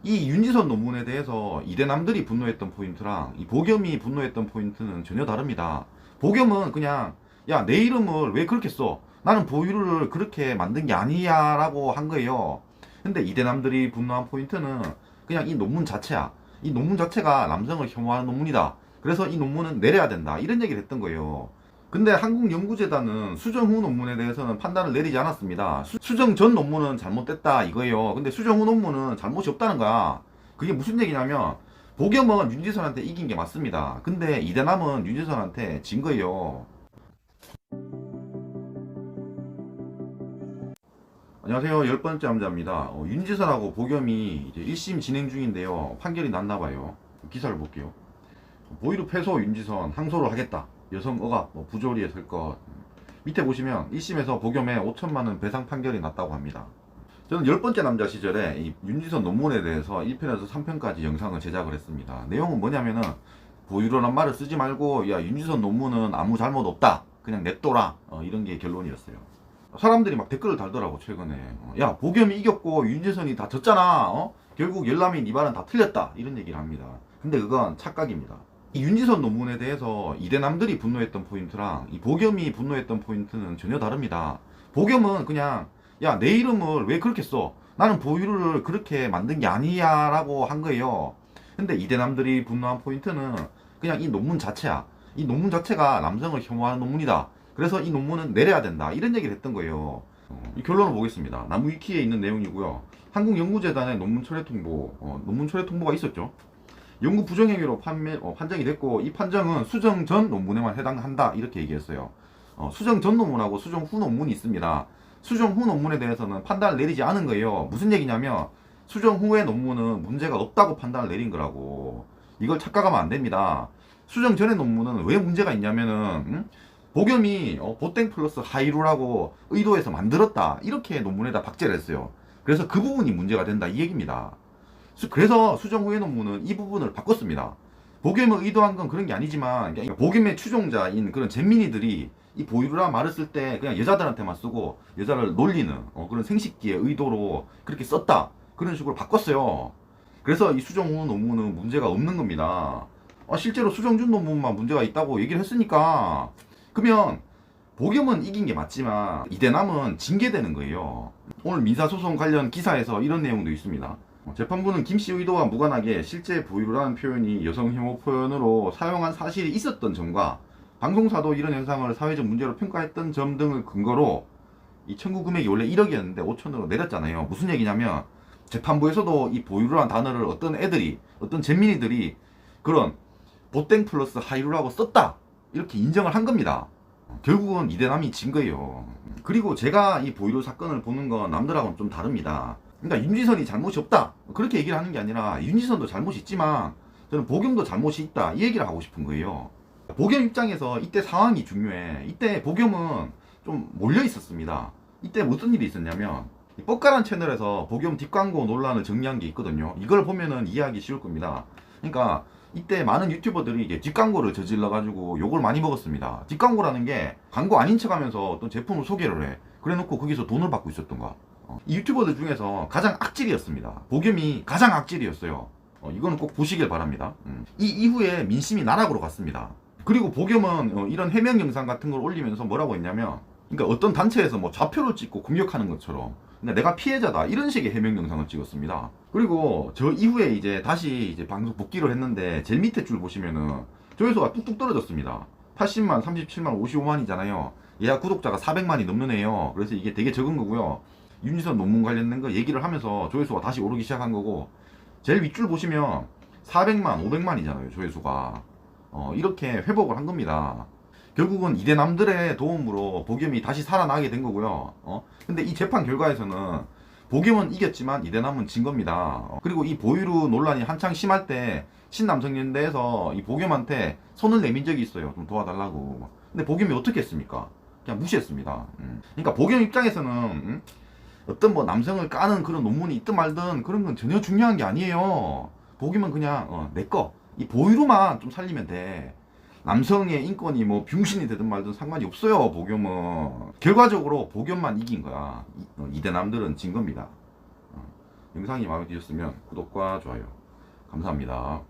이 윤지선 논문에 대해서 이대남들이 분노했던 포인트랑 이 보겸이 분노했던 포인트는 전혀 다릅니다. 보겸은 그냥 야, 내 이름을 왜 그렇게 써? 나는 보유를 그렇게 만든 게 아니야 라고 한 거예요. 근데 이대남들이 분노한 포인트는 그냥 이 논문 자체야. 이 논문 자체가 남성을 혐오하는 논문이다. 그래서 이 논문은 내려야 된다. 이런 얘기를 했던 거예요. 근데 한국연구재단은 수정 후 논문에 대해서는 판단을 내리지 않았습니다. 수정 전 논문은 잘못됐다 이거예요. 근데 수정 후 논문은 잘못이 없다는 거야. 그게 무슨 얘기냐면 보겸은 윤지선한테 이긴 게 맞습니다. 근데 이대남은 윤지선한테 진 거예요. 안녕하세요. 열 번째 남자입니다. 윤지선하고 보겸이 이제 1심 진행 중인데요. 판결이 났나봐요. 기사를 볼게요. 보이루 패소 윤지선 항소를 하겠다. 여성 억압, 부조리에 설 것. 밑에 보시면 1심에서 보겸에 5천만원 배상 판결이 났다고 합니다. 저는 열 번째 남자 시절에 이 윤지선 논문에 대해서 1편에서 3편까지 영상을 제작을 했습니다. 내용은 뭐냐면은 보유로란 말을 쓰지 말고 야, 윤지선 논문은 아무 잘못 없다. 그냥 냅둬라. 이런 게 결론이었어요. 사람들이 막 댓글을 달더라고 최근에. 야, 보겸이 이겼고 윤지선이 다 졌잖아. 결국 열람이 네 말은 다 틀렸다. 이런 얘기를 합니다. 근데 그건 착각입니다. 이 윤지선 논문에 대해서 이대남들이 분노했던 포인트랑 이 보겸이 분노했던 포인트는 전혀 다릅니다. 보겸은 그냥 야, 내 이름을 왜 그렇게 써? 나는 보유를 그렇게 만든 게 아니야 라고 한 거예요. 근데 이대남들이 분노한 포인트는 그냥 이 논문 자체야. 이 논문 자체가 남성을 혐오하는 논문이다. 그래서 이 논문은 내려야 된다. 이런 얘기를 했던 거예요. 이 결론을 보겠습니다. 나무위키에 있는 내용이고요. 한국연구재단의 논문 철회 통보, 논문 철회 통보가 있었죠. 연구 부정행위로 판정이 됐고 이 판정은 수정 전 논문에만 해당한다 이렇게 얘기했어요. 수정 전 논문하고 수정 후 논문이 있습니다. 수정 후 논문에 대해서는 판단을 내리지 않은 거예요. 무슨 얘기냐면 수정 후의 논문은 문제가 없다고 판단을 내린 거라고. 이걸 착각하면 안 됩니다. 수정 전의 논문은 왜 문제가 있냐면은 보겸이 보땡 플러스 하이루라고 의도해서 만들었다 이렇게 논문에다 박제를 했어요. 그래서 그 부분이 문제가 된다 이 얘기입니다. 그래서 수정 후의 논문은 이 부분을 바꿨습니다. 보겸을 의도한 건 그런 게 아니지만 보겸의 추종자인 그런 잼민이들이 이 보유라 말을 쓸 때 그냥 여자들한테만 쓰고 여자를 놀리는 그런 생식기의 의도로 그렇게 썼다 그런 식으로 바꿨어요. 그래서 이 수정 후 논문은 문제가 없는 겁니다. 실제로 수정 준 논문만 문제가 있다고 얘기를 했으니까 그러면 보겸은 이긴 게 맞지만 이대남은 징계되는 거예요. 오늘 민사소송 관련 기사에서 이런 내용도 있습니다. 재판부는 김씨 의도와 무관하게 실제 보유라는 표현이 여성 혐오 표현으로 사용한 사실이 있었던 점과 방송사도 이런 현상을 사회적 문제로 평가했던 점 등을 근거로 이 청구 금액이 원래 1억이었는데 5천으로 내렸잖아요. 무슨 얘기냐면 재판부에서도 이 보유라는 단어를 어떤 잼민이들이 그런 보땡 플러스 하이루라고 썼다 이렇게 인정을 한 겁니다. 결국은 이대남이 진 거예요. 그리고 제가 이 보유로 사건을 보는 건 남들하고는 좀 다릅니다. 그러니까 윤지선이 잘못이 없다 그렇게 얘기를 하는 게 아니라 윤지선도 잘못이 있지만 저는 보겸도 잘못이 있다 이 얘기를 하고 싶은 거예요. 보겸 입장에서 이때 상황이 중요해. 이때 보겸은 좀 몰려 있었습니다. 이때 무슨 일이 있었냐면 뻑가란 채널에서 보겸 뒷광고 논란을 정리한 게 있거든요. 이걸 보면은 이해하기 쉬울 겁니다. 그러니까 이때 많은 유튜버들이 이제 뒷광고를 저질러 가지고 욕을 많이 먹었습니다. 뒷광고라는 게 광고 아닌 척하면서 어떤 제품을 소개를 해. 그래놓고 거기서 돈을 받고 있었던 거야. 이 유튜버들 중에서 가장 악질이었습니다. 보겸이 가장 악질이었어요. 이거는 꼭 보시길 바랍니다. 이 이후에 민심이 나락으로 갔습니다. 그리고 보겸은 이런 해명 영상 같은 걸 올리면서 뭐라고 했냐면 그러니까 어떤 단체에서 뭐 좌표를 찍고 공격하는 것처럼 그러니까 내가 피해자다 이런 식의 해명 영상을 찍었습니다. 그리고 저 이후에 이제 다시 이제 방송 복귀를 했는데 제일 밑에 줄 보시면은 조회수가 뚝뚝 떨어졌습니다. 80만, 37만, 55만이잖아요. 예약 구독자가 400만이 넘는 애요. 그래서 이게 되게 적은 거고요. 윤지선 논문 관련된 거 얘기를 하면서 조회수가 다시 오르기 시작한 거고 제일 윗줄 보시면 400만, 500만이잖아요 조회수가. 이렇게 회복을 한 겁니다. 결국은 이대남들의 도움으로 보겸이 다시 살아나게 된 거고요. 근데 이 재판 결과에서는 보겸은 이겼지만 이대남은 진 겁니다. 그리고 이 보유루 논란이 한창 심할 때 신남성연대에서 이 보겸한테 손을 내민 적이 있어요. 좀 도와달라고. 근데 보겸이 어떻게 했습니까? 그냥 무시했습니다. 그러니까 보겸 입장에서는 어떤 뭐 남성을 까는 그런 논문이 있든 말든 그런 건 전혀 중요한 게 아니에요. 보겸은 그냥 내 거. 이 보유로만 좀 살리면 돼. 남성의 인권이 뭐 병신이 되든 말든 상관이 없어요. 보겸은 결과적으로 보겸만 이긴 거야. 이대남들은 진 겁니다. 영상이 마음에 드셨으면 구독과 좋아요 감사합니다.